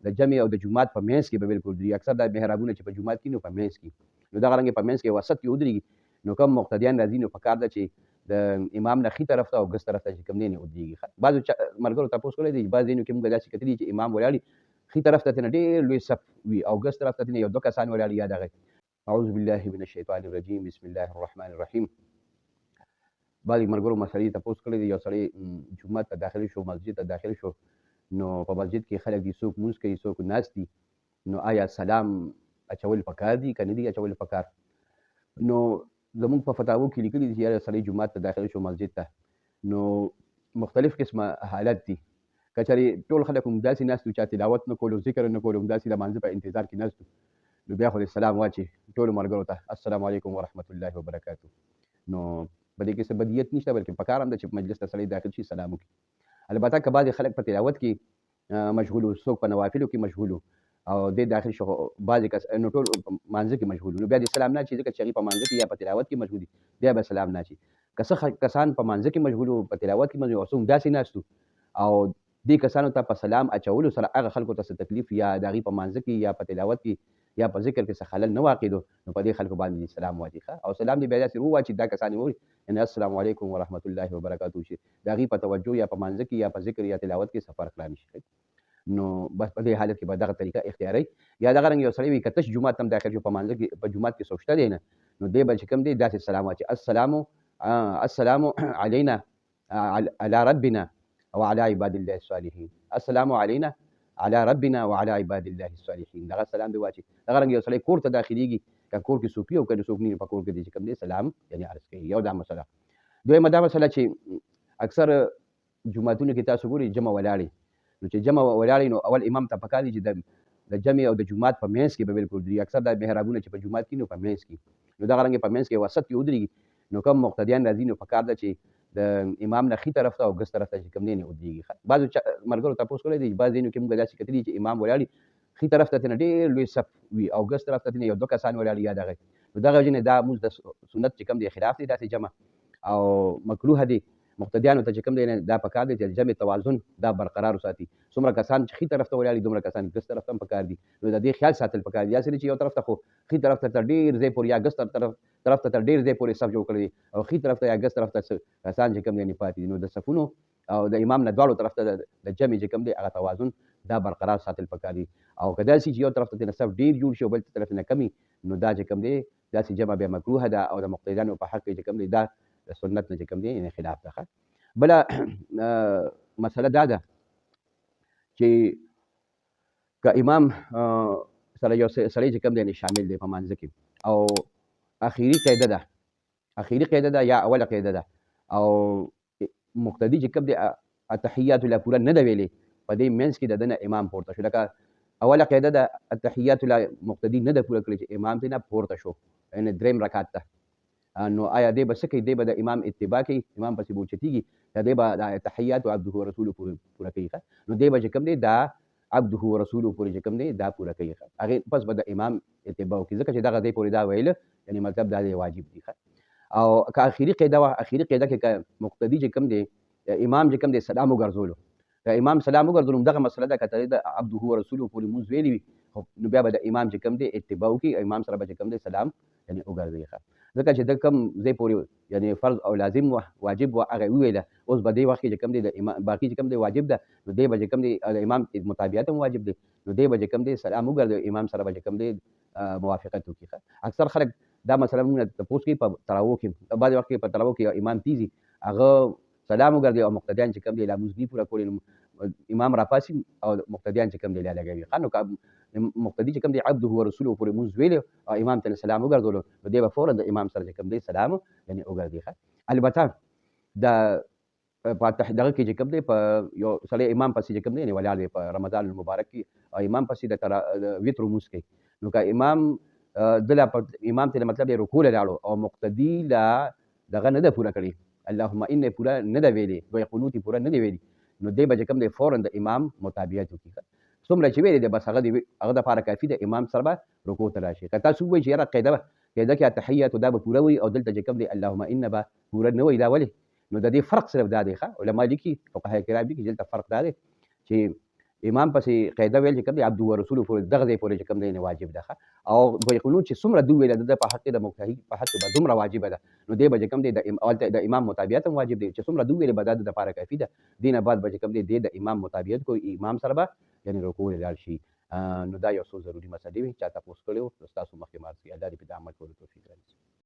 د جمع او د جماعت په منځ کې به بالکل درېږي. اکثر دا محرابونه چې په جومات کې نو په منځ کې، نو دغه رنګې په منځ کې وسط کې ودرېږي. نو کوم مقتدیان راځي نو پکار ده چې د امام نه ښي طرف ته او ګس طرف ته چې کوم دی ودرېږي. بعضو ملګرو تپوس کړی دی، بعض ځایونو کې موږ داسې کتلي چې امام ولاړ وي، ښي طرف ته ترنه ډېر لوی صف وي او ګس طرف ته ترنه یو دوه کسان ولاړ یا دغه. اعوذ بالله من الشیطان الرجیم، بسم الله الرحمن الرحیم. بعضې ملګرو مسلې تپوس کړی دی، یو سړی جومات ته داخل شو، مسجد ته داخل شو، نو په مسجد کې خلک دي، څوک لمونځ کوي څوک ناست دي، نو آیا سلام اچول پکار دي که نه دي اچول پکار؟ نو زموږ په فتاوو کې لیکلي دي چې یاره سړی جومات ته داخل شو مسجد ته، نو مختلف قسمه حالت دي. که چېرې ټول خلک همداسې ناست وي، چا تلاوت نه کولو ذکر نه کولو، همداسې د لمانځه په انتظار کې ناست وو، نو بیا خو دې سلام واچي ټولو ملګرو ته، السلام علیکم ورحمت الله وبرکاتو. نو په دې کې څه بدیت نشته، بلکې پکار هم ده چې مجلس ته سړی داخل شي سلام وکړي. البته که بعضې خلک په تلاوت کې مشغول وو، څوک په نوافلو کې مشغول وو او دی داخل شو، بعضې کس نو ټول په مانځه کې مشغول وو، نو بیا دې سلام نه اچي، ځکه چې هغوی په مانځه کې یا په تلاوت کې مشغول دي، بیا به سلام نه اچي. که څه کسان په مانځه کې مشغول وو، په تلاوت کې مشغول وو، او څوک داسې ناست وو او دې کسانو ته په سلام اچولو سره هغه خلکو ته څه تکلیف یا د هغوی په مانځه کې یا په تلاوت کې یا په ذکر کې څه خلل نه واقع، نو په دې خلکو باندې سلام واچي او سلام دې بیا داسې وواچي دا کسان یې ووایي یعنې السلام علیکم ورحمت الله وبرکاتو شي، د هغوی په توجه یا په مانځه کې یا په ذکر یا تلاوت کې څه فرق را نه شي. نو بس په دې حالت کې به دغه طریقه اختیاروي. یا دغه رنګ یو سړی وي که تش جومات ته هم داخل شو، په مانځه کې په جومات کې څوک شته دی نه، نو دی به چې کوم دی داسې سلام واچي، السلام علینا علی ربنا وعلى عباد الله الصالحین، السلام علینا علی ربنا وعلى عباد الله الصالحین، دغه سلام دی واچي. دغه رنګ یو سړی کور ته داخلېږي، که کور کې څوک وي او که څوک نه وي، په کور کې دی چې کوم دی سلام یعنې عرض کوي. یو دا مسله. دویمه دا مسله چې اکثر جوماتونو کې تاسو ګورئ جمع ولاړې، نو چې جمع ولاړې نو اول امام ته پکار دي چې د جمع او د جومات په منځ کې به بالکل درېږي. اکثر دا محرابونه چې په جومات کې نو په منځ کې، نو دغه رنګې په منځ کې وسط کې ودرېږي. نو کوم مقتدیان راځي نو پکار ده چې د امام نه ښي طرف ته او ګس طرف ته چې کوم دی ودرېږي. بعضو ملګرو تپوس کړی دی، بعض ځایونو کې موږ داسې کتلي چې امام ولاړ وي، ښي طرف ته ترنه ډېر لوی صف وي او ګس طرف ته ترنه یو دوه کسان ولاړ یا دغه. نو دغه وجې نه دا لمونځ د سنت چې کوم دی خلاف دی، داسې جمع او مکروه دی. مقتدیانو ته چې کوم دی دا پکار دی چې جمع توازن دا برقرار وساتي. څومره کسان چې ښي طرف ته ولاړ دي، دومره کسان ګس طرف ته هم پکار دي. نو د دې خیال ساتل پکار دي. داسې نه چې یو طرف ته خو ښي طرف ته تر ډېر ځای پورې یا ګس طرف ته تر ډېر ځای پورې صف جوړ کړی دی او ښي طرف ته یا ګس طرف ته کسان چې کوم دی پاتې دي. نو د صفونو او د امام نه دواړو طرف ته د جمع چې کوم دی هغه توازن دا برقرار ساتل پکار دي. او که داسې چې یو طرف ته ترنه صف ډېر جوړ شي او بل طرف نه کم وي، نو دا چې کوم دی داسې جمع بیا مکروهه ده او د مقتدیانو په حق کې چې کوم دی دا د سنت نه چې کوم دی خلاف ده. بله مسله دا ده چې که امام سره یو سړی چې کوم دی شامل دی په مانځه کې، او اخیري قاعده ده یا اوله قاعده ده، او مقتدي چې کوم دی التحیات لا پوره نه ده ویلې، په دې منځ کې د ده نه امام پورته شو. لکه اوله قاعده ده التحیات لا مقتدي نه ده پوره کړې چې امام ترې نه پورته شو، یعنې درېیم رکعت ته، نو آیا دی به څه کوي؟ دی به د امام اتباع کوي، امام پسې به اوچتېږي، یا دی به د تحیات او عبده ورسوله پوره کوي؟ نو دی به چې کوم دی دا عبده ورسوله پورې چې کوم دی دا پوره کوي، هغې پس به د امام اتباع وکړي، ځکه چې دغه دی پورې دا ویله یعنې مطلب دا دی واجب دی. او که اخري قاعده وه، اخري قاعده کې که مقتدي چې کوم دی امام چې کوم دی سلام وګرځولو، که امام سلام وګرځولو دغه مسله ده. که د عبده ورسوله پورې مونځ ویلي وي، نو بیا به د امام چې کوم دی اتباع وکړي، امام سره به چې کوم دی سلام یعنې وګرځوي. ځکه چې د کوم ځای پورې یعنې فرض او لازم وه، واجب وه، هغه وویله. اوس به دې وخت کې چې کوم دی د امام باقي چې کوم دی واجب ده، نو دی به چې کوم دی د امام مطابقت هم واجب دی، نو دی به چې کوم دی سلام وګرځوي، امام سره به چې کوم دی موافقت وکړي. اکثر خلک دا مسله موږ تپوس کوي په تراویح کې، بعضې وخت کې په تراویح کې یو امام تیزي هغه سلام وګرځوي او مقتدیان چې کوم دی لا لمونځ نه پوره کړی، امام راپاسي او مقتدیان چې کوم دی لا لګوي. نو که مقتدي چې کوم دی عبده ورسوله پورې مونځ ویلی او امام ته سلام وګرځولو، نو دی به فورا د امام سره چې کوم دی سلام یعنې وګرځي. البته د په دغه کې چې کوم دی په یو سړی امام پسې چې کوم دی یعنې ولاړ دی په رمضان المبارک کې او امام پسې د وتر لمونځ کوي، نو که امام امام ته مطلب دی رکوع له لاړو او مقتدي لا دغه نه ده پوره کړې، اللهم ان پوره نه ده ویلې، دوی قنوت پوره نه دی ویلي، نو دی به چې کوم دی فورا د امام مطابقت وکړي. څومره چې ویلې دی بس هغه دپاره کافي د امام سره به رکوع ته راشي. که تاسو ووایئ چې یاره قاعده کې التحیات دا به پوره وي او دلته چې کوم دی اللهم ان به پوره نه وي، دا ولې؟ نو د دې فرق صرف دا دی. علما لیکي، فقها کرام لیکي چې دلته فرق دا دی چې امام پسې قاعده ویل چې کوم دی عبد ورسول پورې دغه ځای پورې چې کوم دی واجب ده او په قانون چې څومره دو ویل د په حق د مجتهد په حق به دومره واجب ده نو دی به کوم دی د امام مطابقت هم واجب دی چې څومره دو ویل به د لپاره کافي ده دینه بعد به کوم دی د امام مطابقت کو امام سره به یعنی رکوع لاړ شي نو دا یو څو ضروري مسلې وي چې تاسو کړو تاسو مخکې مارسي الله دې په عمل کولو توفیق راکړي